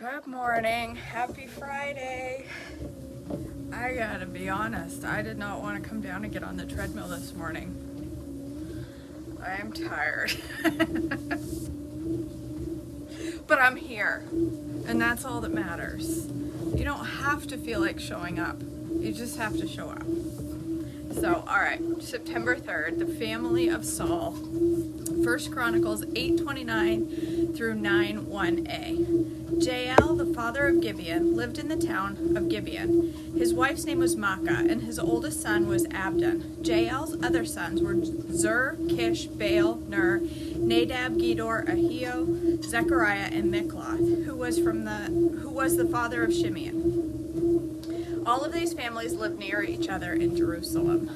Good morning. Happy Friday. I gotta be honest, I did not want to come down and get on the treadmill this morning. I am tired. But I'm here, and that's all that matters. You don't have to feel like showing up. You just have to show up. So, alright, September 3rd, the family of Saul. 1 Chronicles 8:29 through 9:1a. Jael, the father of Gibeon, lived in the town of Gibeon. His wife's name was Maacah, and his oldest son was Abdon. Jael's other sons were Zur, Kish, Baal, Ner, Nadab, Gedor, Ahio, Zechariah, and Mikloth, who was the father of Shimeon. All of these families lived near each other in Jerusalem.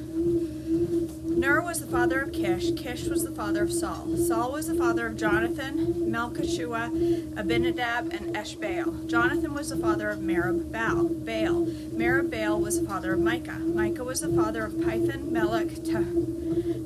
Ner was the father of Kish. Kish was the father of Saul. Saul was the father of Jonathan, Melchishua, Abinadab, and Eshbaal. Jonathan was the father of Merib-Baal. Merib-Baal was the father of Micah. Micah was the father of Pithon, Melech,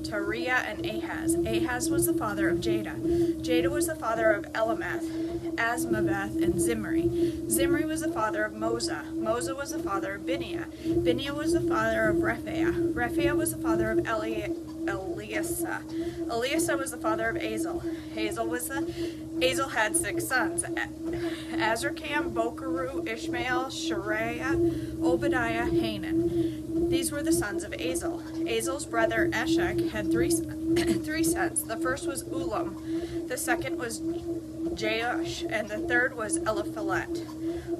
Tariah, and Ahaz. Ahaz was the father of Jada. Jada was the father of Elameth, Asmaveth, and Zimri. Zimri was the father of Moza. Moza was the father of Bineah. Bineah was the father of Rephaiah. Rephaiah was the father of Eliasa. Eliasa was the father of Azel. Azel had 6 sons: Azrikam, Bokeru, Ishmael, Shariah, Obadiah, Hanan. These were the sons of Azel. Azel's brother Eshek had three sons. The first was Ulam, the second was Jeush, and the third was Eliphalet.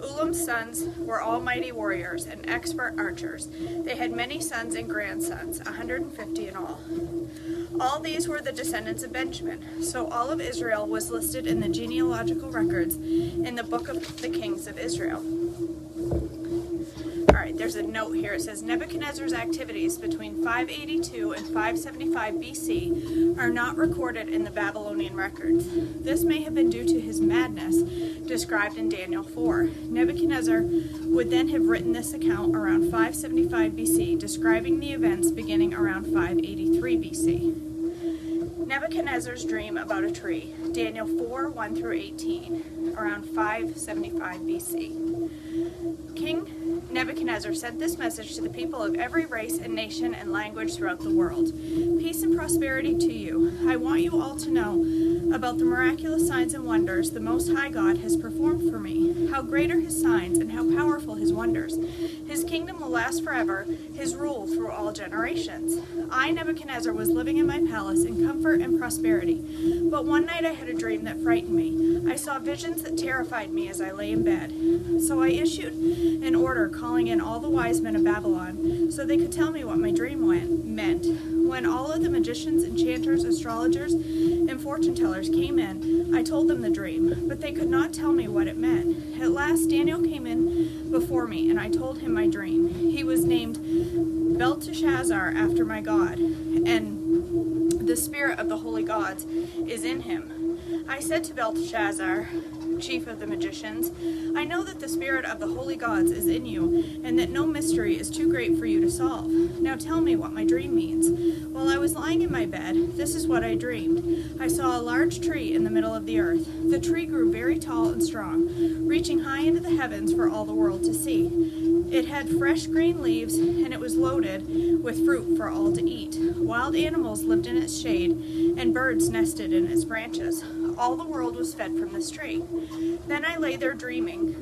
Ulam's sons were all mighty warriors and expert archers. They had many sons and grandsons, 150 in all. All these were the descendants of Benjamin. So all of Israel was listed in the genealogical records in the book of the kings of Israel. Alright, there's a note here. It says Nebuchadnezzar's activities between 582 and 575 BC are not recorded in the Babylonian records. This may have been due to his madness described in Daniel 4. Nebuchadnezzar would then have written this account around 575 BC, describing the events beginning around 583 BC. Nebuchadnezzar's dream about a tree, Daniel 4, 1 through 18, around 575 BC. King Nebuchadnezzar sent this message to the people of every race and nation and language throughout the world. Peace and prosperity to you. I want you all to know about the miraculous signs and wonders the Most High God has performed for me. How great are his signs and how powerful his wonders. His kingdom will last forever, his rule through all generations. I, Nebuchadnezzar, was living in my palace in comfort and prosperity. But one night I had a dream that frightened me. I saw visions that terrified me as I lay in bed. So I issued an order calling in all the wise men of Babylon so they could tell me what my dream meant. When all of the magicians, enchanters, astrologers, and fortune tellers came in, I told them the dream, but they could not tell me what it meant. At last Daniel came in before me, and I told him my dream. He was named Belteshazzar after my God, and the spirit of the holy gods is in him. I said to Belteshazzar, chief of the magicians, I know that the spirit of the holy gods is in you, and that no mystery is too great for you to solve. Now tell me what my dream means. While I was lying in my bed, this is what I dreamed. I saw a large tree in the middle of the earth. The tree grew very tall and strong, reaching high into the heavens for all the world to see. It had fresh green leaves, and it was loaded with fruit for all to eat. Wild animals lived in its shade, and birds nested in its branches. All the world was fed from this tree. Then as I lay there dreaming,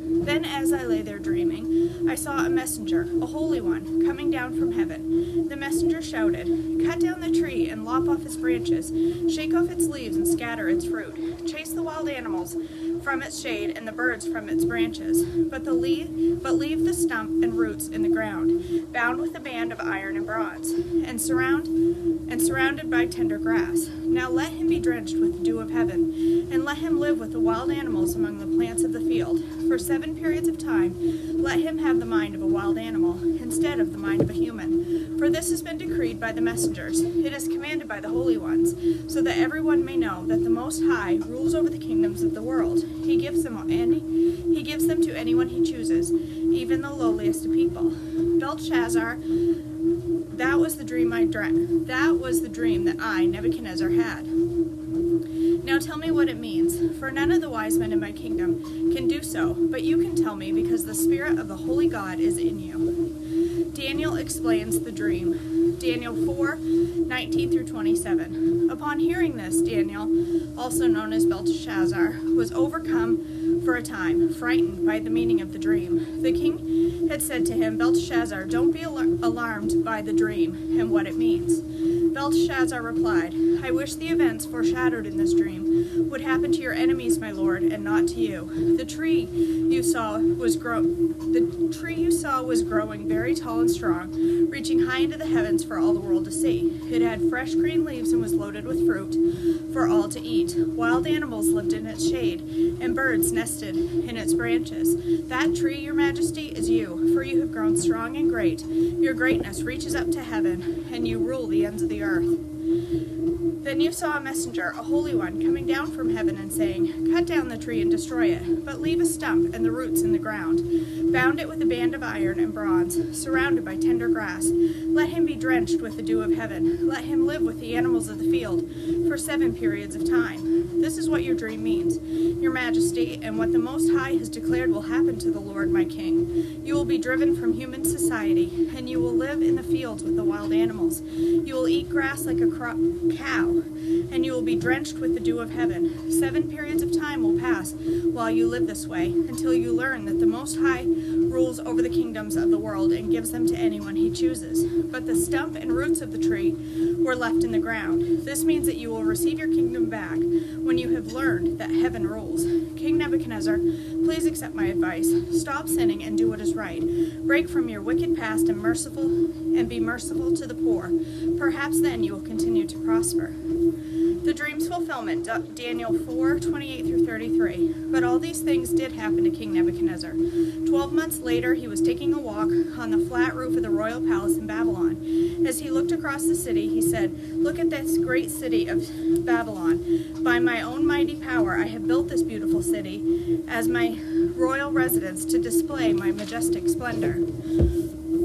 I saw a messenger, a holy one, coming down from heaven. The messenger shouted, Cut down the tree and lop off its branches, shake off its leaves and scatter its fruit. Chase the wild animals from its shade and the birds from its branches, but leave the stump and roots in the ground, bound with a band of iron and bronze, and surrounded by tender grass. Now let him be drenched with the dew of heaven, and let him live with the wild animals among the plants of the field. For 7 periods of time, let him have the mind of a wild animal, instead of the mind of a human. For this has been decreed by the messengers. It is commanded by the holy ones, so that everyone may know that the Most High rules over the kingdoms of the world. He gives them to anyone he chooses, even the lowliest of people. Belteshazzar, that was the dream I dreamt. That was the dream that I, Nebuchadnezzar, had. Now tell me what it means, for none of the wise men in my kingdom can do so, but you can tell me because the Spirit of the Holy God is in you. Daniel explains the dream. Daniel 4:19 through 27. Upon hearing this, Daniel, also known as Belteshazzar, was overcome for a time, frightened by the meaning of the dream. The king had said to him, Belteshazzar, don't be alarmed by the dream and what it means. Belteshazzar replied, I wish the events foreshadowed in this dream would happen to your enemies, my lord, and not to you. The tree you saw was growing very tall and strong, reaching high into the heavens for all the world to see. It had fresh green leaves and was loaded with fruit for all to eat. Wild animals lived in its shade, and birds nested in its branches. That tree, your majesty, is you, for you have grown strong and great. Your greatness reaches up to heaven, and you rule the ends of the earth. Then you saw a messenger, a holy one, coming down from heaven and saying, Cut down the tree and destroy it, but leave a stump and the roots in the ground. Bound it with a band of iron and bronze, surrounded by tender grass. Let him be drenched with the dew of heaven. Let him live with the animals of the field for 7 periods of time. This is what your dream means, your majesty, and what the Most High has declared will happen to the Lord, my king. You will be driven from human society, and you will live in the fields with the wild animals. You will eat grass like a cow, and you will be drenched with the dew of heaven. 7 periods of time will pass while you live this way, until you learn that the Most High rules over the kingdoms of the world and gives them to anyone he chooses. But the stump and roots of the tree were left in the ground. This means that you will receive your kingdom back when you have learned that heaven rules. King Nebuchadnezzar, please accept my advice. Stop sinning and do what is right. Break from your wicked past and be merciful to the poor. Perhaps then you will continue to prosper. The dream's fulfillment, Daniel 4:28 through 33. But all these things did happen to King Nebuchadnezzar. 12 months later, he was taking a walk on the flat roof of the royal palace in Babylon. As he looked across the city, he said, Look at this great city of Babylon. By my own mighty power, I have built this beautiful city as my royal residence to display my majestic splendor.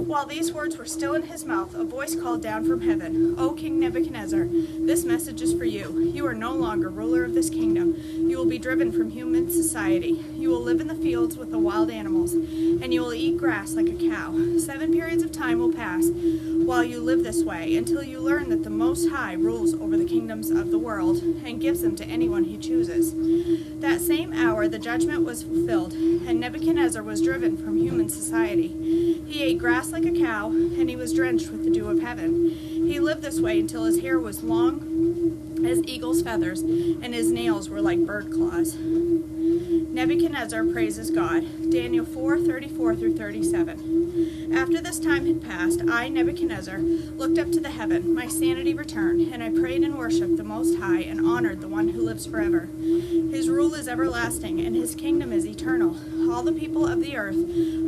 While these words were still in his mouth, a voice called down from heaven, O King Nebuchadnezzar, this message is for you. You are no longer ruler of this kingdom. You will be driven from human society. You will live in the fields with the wild animals, and you will eat grass like a cow. 7 periods of time will pass while you live this way, until you learn that the Most High rules over the kingdoms of the world and gives them to anyone he chooses. That same hour the judgment was fulfilled, and Nebuchadnezzar was driven from human society. He ate grass like a cow, and he was drenched with the dew of heaven. He lived this way until his hair was long as eagle's feathers, and his nails were like bird claws. Nebuchadnezzar praises God. Daniel 4:34 through 37. After this time had passed, I, Nebuchadnezzar, looked up to the heaven. My sanity returned, and I prayed and worshipped the Most High and honored the one who lives forever. His rule is everlasting, and his kingdom is eternal. All the people of the earth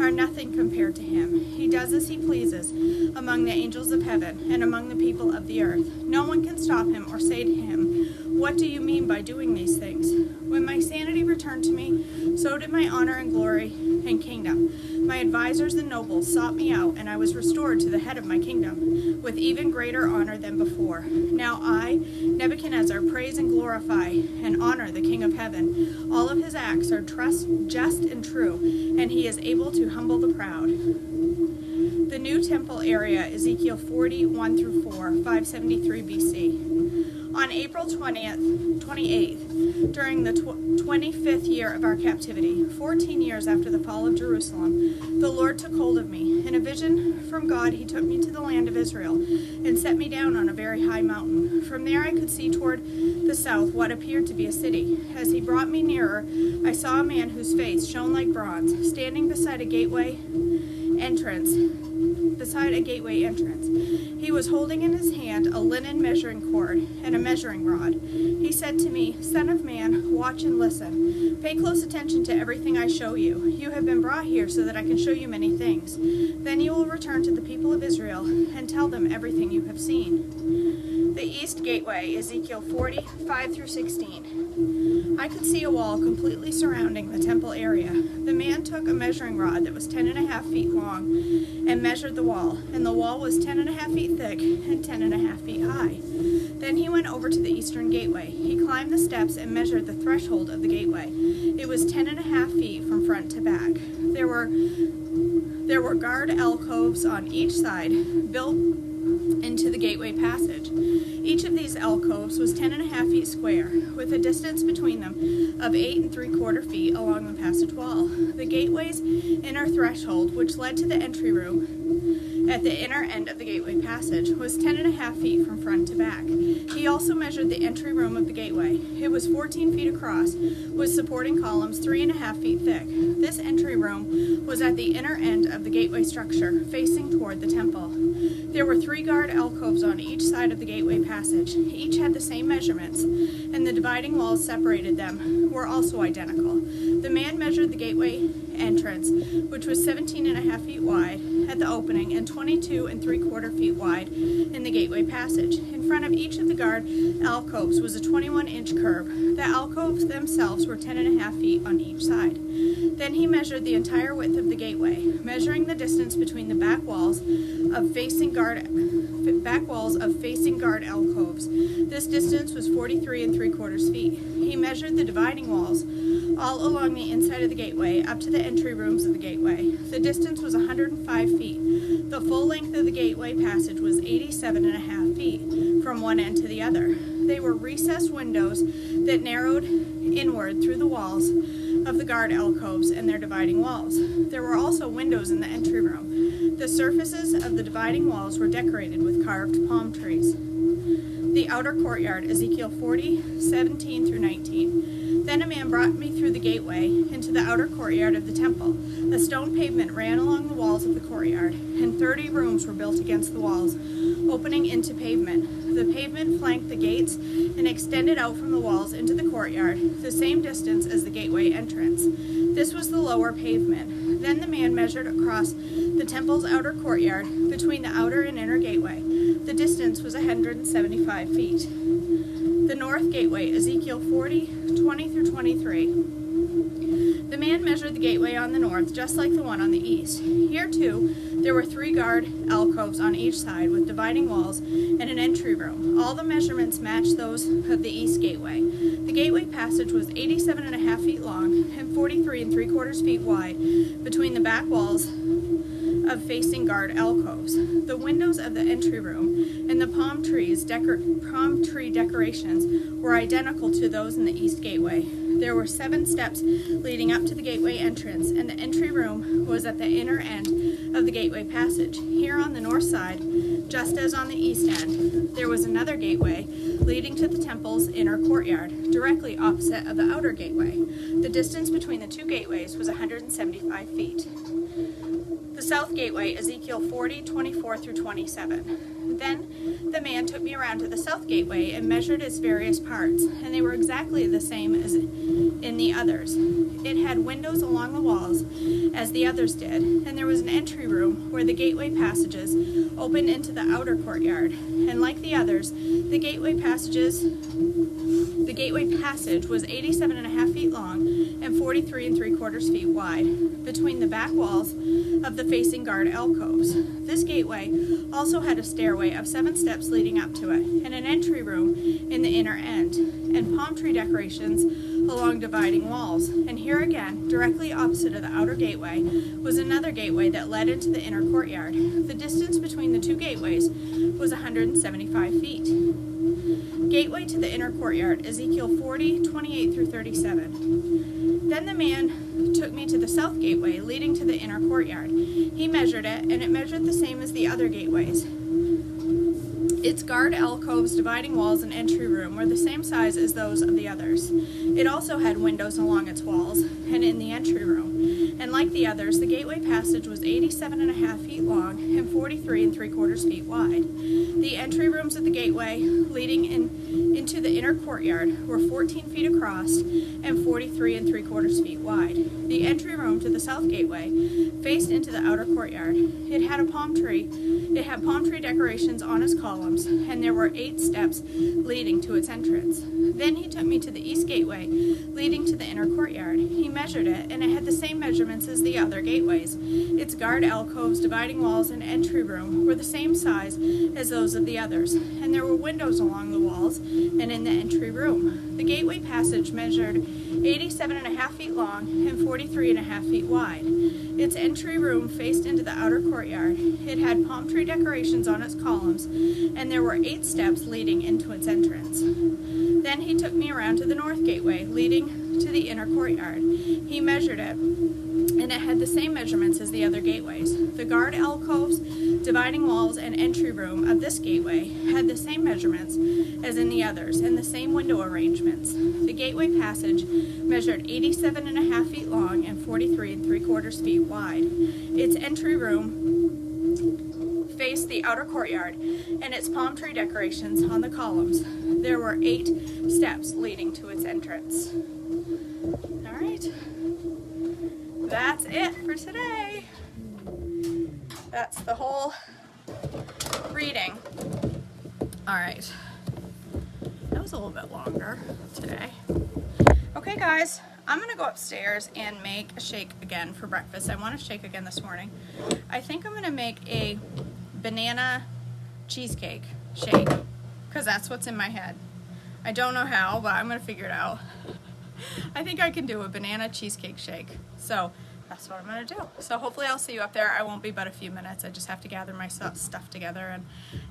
are nothing compared to him. He does as he pleases among the angels of heaven and among the people of the earth. No one can stop him or say to him, What do you mean by doing these things? When my sanity returned to me, so did my honor and glory and kingdom. My advisors and nobles sought me out, and I was restored to the head of my kingdom, with even greater honor than before. Now I, Nebuchadnezzar, praise and glorify and honor the King of heaven. All of his acts are just and true, and he is able to humble the proud. The new temple area, Ezekiel 41 through 4, 573 BC. On April 28th, during the 25th year of our captivity, 14 years after the fall of Jerusalem, the Lord took hold of me. In a vision from God, he took me to the land of Israel and set me down on a very high mountain. From there I could see toward the south what appeared to be a city. As he brought me nearer, I saw a man whose face shone like bronze, standing beside a gateway entrance. He was holding in his hand a linen measuring cord and a measuring rod. He said to me, Son of man, watch and listen. Pay close attention to everything I show you. You have been brought here so that I can show you many things. Then you will return to the people of Israel and tell them everything you have seen. The East Gateway, Ezekiel 45 through 16. I could see a wall completely surrounding the temple area. The man took a measuring rod that was 10.5 feet long and measured the wall, and the wall was 10.5 feet thick and 10.5 feet high. Then he went over to the eastern gateway. He climbed the steps and measured the threshold of the gateway. It was 10.5 feet from front to back. There were guard alcoves on each side, built into the gateway passage. Each of these alcoves was 10.5 feet square, with a distance between them of 8 3/4 feet along the passage wall. The gateway's inner threshold, which led to the entry room at the inner end of the gateway passage, was 10.5 feet from front to back. He also measured the entry room of the gateway. It was 14 feet across, with supporting columns 3.5 feet thick. This entry room was at the inner end of the gateway structure, facing toward the temple. There were 3 guard alcoves on each side of the gateway passage. Each had the same measurements, and the dividing walls separated them were also identical. The man measured the gateway entrance, which was 17.5 feet wide at the opening and 22 3/4 feet wide in the gateway passage. In front of each of the guard alcoves was a 21-inch curb. The alcoves themselves were 10.5 feet on each side. Then he measured the entire width of the gateway, measuring the distance between the back walls of facing guard alcoves. This distance was 43 3/4 feet. He measured the dividing walls all along the inside of the gateway up to the entry rooms of the gateway. The distance was 105 feet. The full length of the gateway passage was 87.5 feet from one end to the other. They were recessed windows that narrowed inward through the walls of the guard alcoves and their dividing walls. There were also windows in the entry room. The surfaces of the dividing walls were decorated with carved palm trees. The outer courtyard, Ezekiel 40:17 through 19. Then a man brought me through the gateway into the outer courtyard of the temple. A stone pavement ran along the walls of the courtyard, and 30 rooms were built against the walls, opening into pavement. The pavement flanked the gates and extended out from the walls into the courtyard, the same distance as the gateway entrance. This was the lower pavement. Then the man measured across the temple's outer courtyard between the outer and inner gateway. The distance was 175 feet. The north gateway, Ezekiel 40:20 through 23. The man measured the gateway on the north, just like the one on the east. Here, too, there were 3 guard alcoves on each side with dividing walls and an entry room. All the measurements matched those of the east gateway. The gateway passage was 87.5 feet long and 43 3/4 feet wide between the back walls of facing guard alcoves. The windows of the entry room and the palm tree decorations were identical to those in the east gateway. There were 7 steps leading up to the gateway entrance, and the entry room was at the inner end of the gateway passage. Here on the north side, just as on the east end, there was another gateway leading to the temple's inner courtyard, directly opposite of the outer gateway. The distance between the 2 gateways was 175 feet. The south gateway, Ezekiel 40:24 through 27. Then the man took me around to the south gateway and measured its various parts, and they were exactly the same as in the others. It had windows along the walls, as the others did, and there was an entry room where the gateway passages opened into the outer courtyard. And like the others, the gateway passage was 87.5 feet long and 43 3/4 feet wide between the back walls of the facing guard alcoves. This gateway also had a stairway of 7 steps leading up to it, and an entry room in the inner end, and palm tree decorations along dividing walls. And here again, directly opposite of the outer gateway, was another gateway that led into the inner courtyard. The distance between the 2 gateways was 175 feet. Gateway to the inner courtyard, Ezekiel 40:28 through 37. Then the man took me to the south gateway leading to the inner courtyard. He measured it, and it measured the same as the other gateways. Its guard alcoves, dividing walls, and entry room were the same size as those of the others. It also had windows along its walls and in the entry room. And like the others, the gateway passage was 87.5 feet long and 43 3/4 feet wide. The entry rooms of the gateway leading into the inner courtyard were 14 feet across and 43 3/4 feet wide. The entry room to the south gateway faced into the outer courtyard. It had palm tree decorations on its columns, and there were 8 steps leading to its entrance. Then he took me to the east gateway gateway leading to the inner courtyard. He measured it, and it had the same measurements as the other gateways. Its guard alcoves, dividing walls, and entry room were the same size as those of the others, and there were windows along the walls and in the entry room. The gateway passage measured 87.5 feet long and 43.5 feet wide. Its entry room faced into the outer courtyard. It had palm tree decorations on its columns, and there were 8 steps leading into its entrance. Then he took me around to the north gateway, leading to the inner courtyard. He measured it, and it had the same measurements as the other gateways. The guard alcoves, dividing walls, and entry room of this gateway had the same measurements as in the others, and the same window arrangements. The gateway passage measured 87.5 feet long and 43.75 feet wide. Its entry room faced the outer courtyard, and its palm tree decorations on the columns. There were 8 steps leading to its entrance. All right. That's it for today. That's the whole reading. All right. That was a little bit longer today. Okay, guys, I'm gonna go upstairs and make a shake again for breakfast. I want a shake again this morning. I think I'm gonna make a banana cheesecake shake because that's what's in my head. I don't know how, but I'm gonna figure it out. I think I can do a banana cheesecake shake. So that's what I'm gonna do. So hopefully I'll see you up there. I won't be but a few minutes. I just have to gather my stuff together,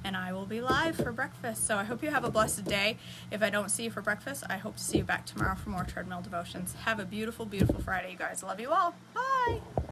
and I will be live for breakfast. So I hope you have a blessed day. If I don't see you for breakfast, I hope to see you back tomorrow for more Treadmill Devotions. Have a beautiful, beautiful Friday, you guys. Love you all. Bye.